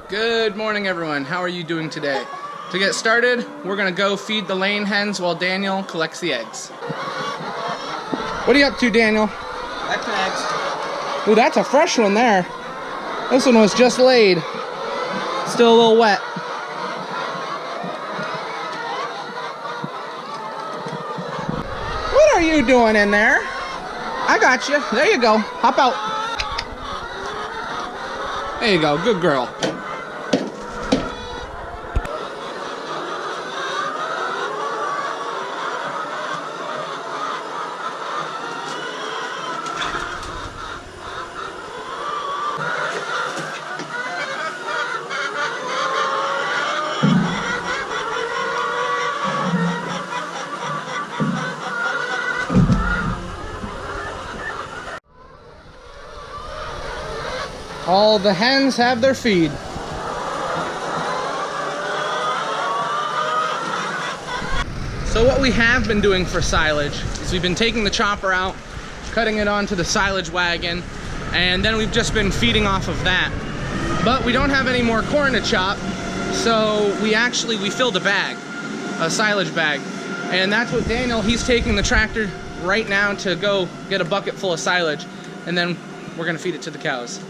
Good morning, everyone. How are you doing today? To get started, we're gonna go feed the laying hens while Daniel collects the eggs. What are you up to, Daniel? Collecting eggs. Ooh, that's a fresh one there. This one was just laid. Still a little wet. What are you doing in there? I got you. There you go. Hop out. There you go. Good girl. All the hens have their feed. So what we have been doing for silage is we've been taking the chopper out, cutting it onto the silage wagon, and then we've just been feeding off of that. But we don't have any more corn to chop, so we filled a bag, a silage bag. And that's what Daniel, he's taking the tractor right now to go get a bucket full of silage, and then we're gonna feed it to the cows.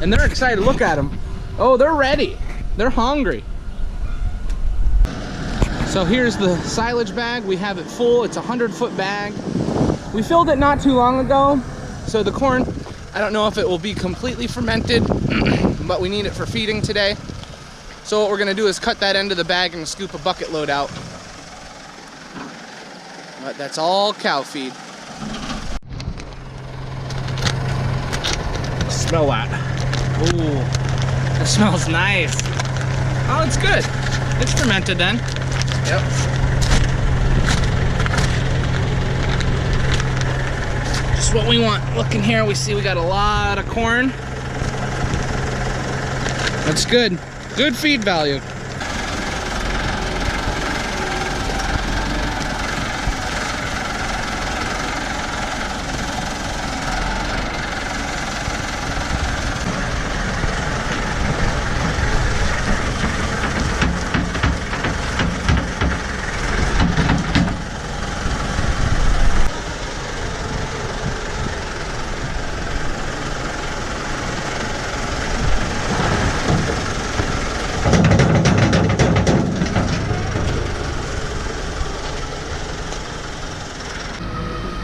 And they're excited. Look at them. Oh, they're ready. They're hungry. So here's the silage bag. We have it full. It's a 100-foot bag. We filled it not too long ago. So the corn, I don't know if it will be completely fermented, but we need it for feeding today. So what we're gonna do is cut that end of the bag and scoop a bucket load out. But that's all cow feed. Smell that. Ooh, it smells nice. Oh, it's good. It's fermented then. Yep. Just what we want. Look in here, we see we got a lot of corn. That's good. Good feed value.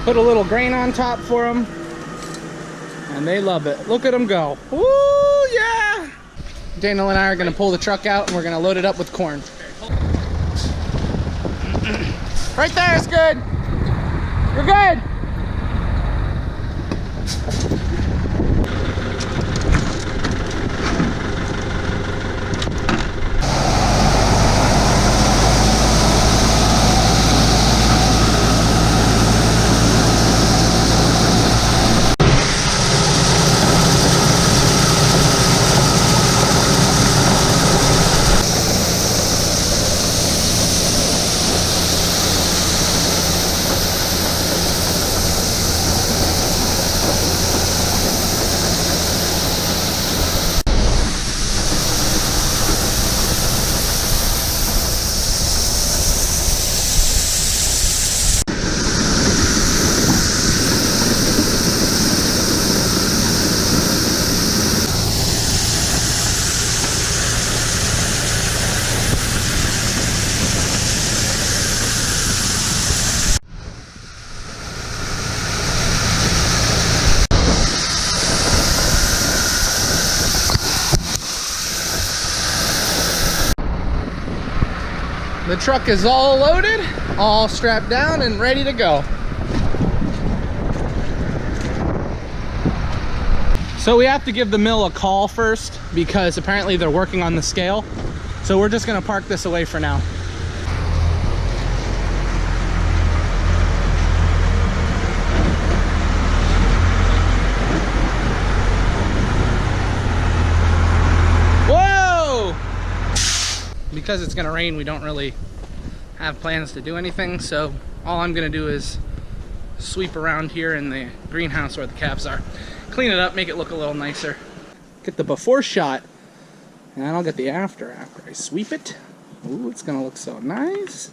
Put a little grain on top for them, and they love it. Look at them go. Woo, yeah! Daniel and I are gonna pull the truck out and we're gonna load it up with corn. Right there is good. You're good. The truck is all loaded, all strapped down and ready to go. So we have to give the mill a call first because apparently they're working on the scale. So we're just gonna park this away for now. Because it's gonna rain, we don't really have plans to do anything, so all I'm gonna do is sweep around here in the greenhouse where the calves are, clean it up, make it look a little nicer. Get the before shot And then I'll get the after I sweep it. Ooh, it's gonna look so nice.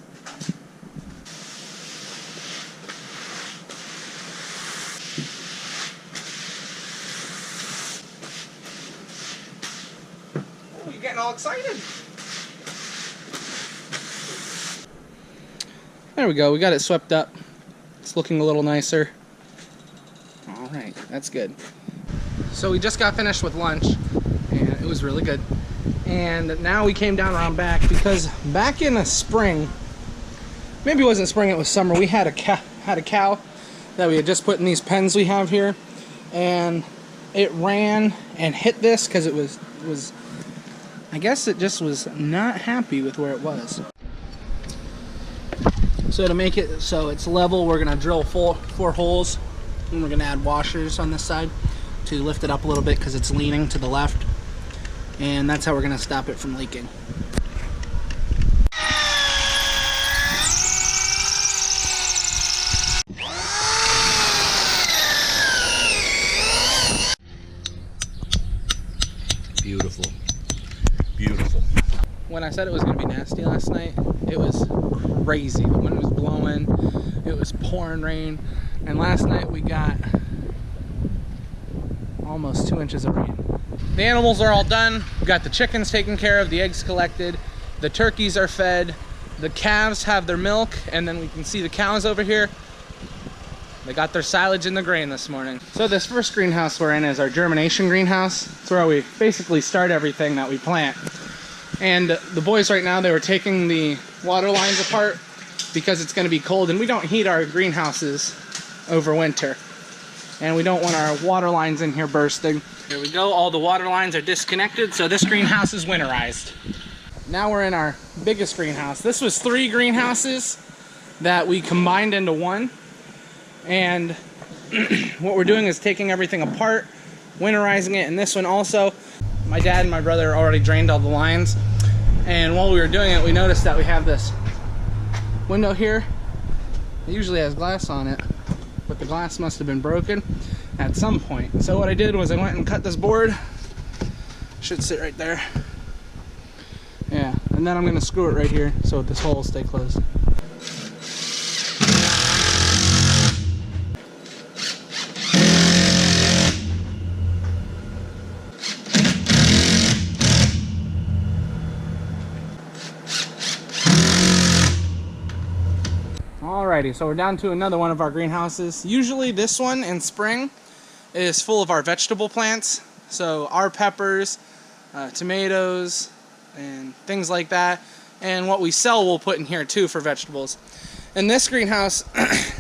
Oh, you're getting all excited. There we go, we got it swept up. It's looking a little nicer. All right, that's good. So we just got finished with lunch, and it was really good. And now we came down around back because back in the spring, maybe it wasn't spring, it was summer, we had a cow that we had just put in these pens we have here, and it ran and hit this because it was I guess it just was not happy with where it was. So to make it so it's level, we're gonna drill four holes, and we're gonna add washers on this side to lift it up a little bit because it's leaning to the left, and that's how we're gonna stop it from leaking. Beautiful. Beautiful. When I said it was gonna be nasty last night, it was crazy. The wind was blowing, it was pouring rain, and last night we got almost 2 inches of rain. The animals are all done. We got the chickens taken care of, the eggs collected, the turkeys are fed, the calves have their milk, and then we can see the cows over here. They got their silage in the grain this morning. So this first greenhouse we're in is our germination greenhouse. It's where we basically start everything that we plant. And the boys right now, they were taking the water lines apart because it's gonna be cold, and we don't heat our greenhouses over winter. And we don't want our water lines in here bursting. Here we go, all the water lines are disconnected, so this greenhouse is winterized. Now we're in our biggest greenhouse. This was 3 greenhouses that we combined into one. And what we're doing is taking everything apart, winterizing it, and this one also. My dad and my brother already drained all the lines. And while we were doing it, we noticed that we have this window here. It usually has glass on it, but the glass must have been broken at some point. So what I did was I went and cut this board. Should sit right there. Yeah, and then I'm gonna screw it right here so this hole will stay closed. Alrighty, so we're down to another one of our greenhouses. Usually this one in spring is full of our vegetable plants. So our peppers, tomatoes, and things like that. And what we sell we'll put in here too for vegetables. In this greenhouse,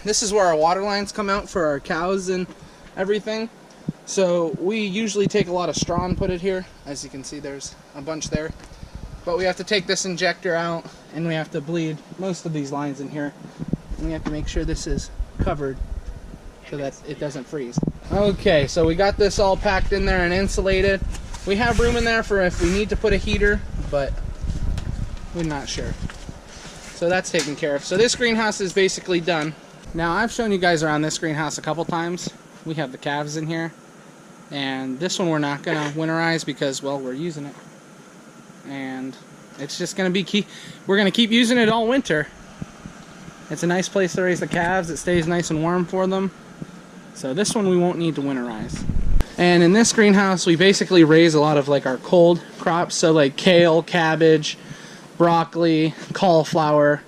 this is where our water lines come out for our cows and everything. So we usually take a lot of straw and put it here. As you can see, there's a bunch there. But we have to take this injector out, and we have to bleed most of these lines in here. And we have to make sure this is covered so that it doesn't freeze. Okay, so we got this all packed in there and insulated. We have room in there for if we need to put a heater, but we're not sure. So that's taken care of. So this greenhouse is basically done. Now I've shown you guys around this greenhouse a couple times. We have the calves in here. And this one we're not gonna winterize because, well, we're using it. And it's just gonna be we're gonna keep using it all winter. It's a nice place to raise the calves. It stays nice and warm for them. So this one we won't need to winterize. And in this greenhouse we basically raise a lot of like our cold crops, so like kale, cabbage, broccoli, cauliflower,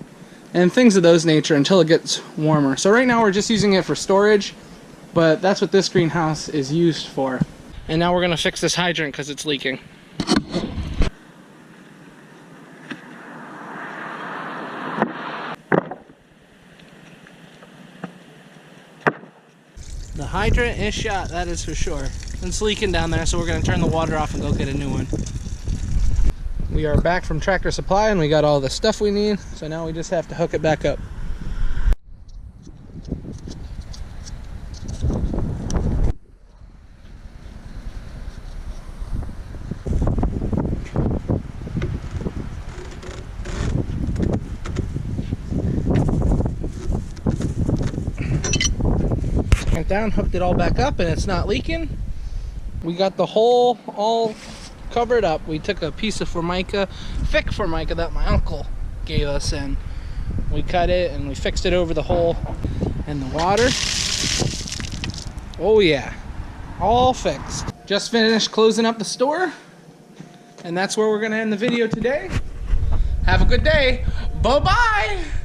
and things of those nature until it gets warmer. So right now we're just using it for storage, but that's what this greenhouse is used for. And now we're gonna fix this hydrant because it's leaking. The hydrant is shot, that is for sure. It's leaking down there, so we're going to turn the water off and go get a new one. We are back from Tractor Supply and we got all the stuff we need, so now we just have to hook it back up. Down, hooked it all back up, and it's not leaking. We got the hole all cover it up. We took a piece of formica, thick formica that my uncle gave us, and we cut it and we fixed it over the hole in the water. Oh yeah, all fixed. Just finished closing up the store, and that's where we're gonna end the video today. Have a good day. Bye-bye.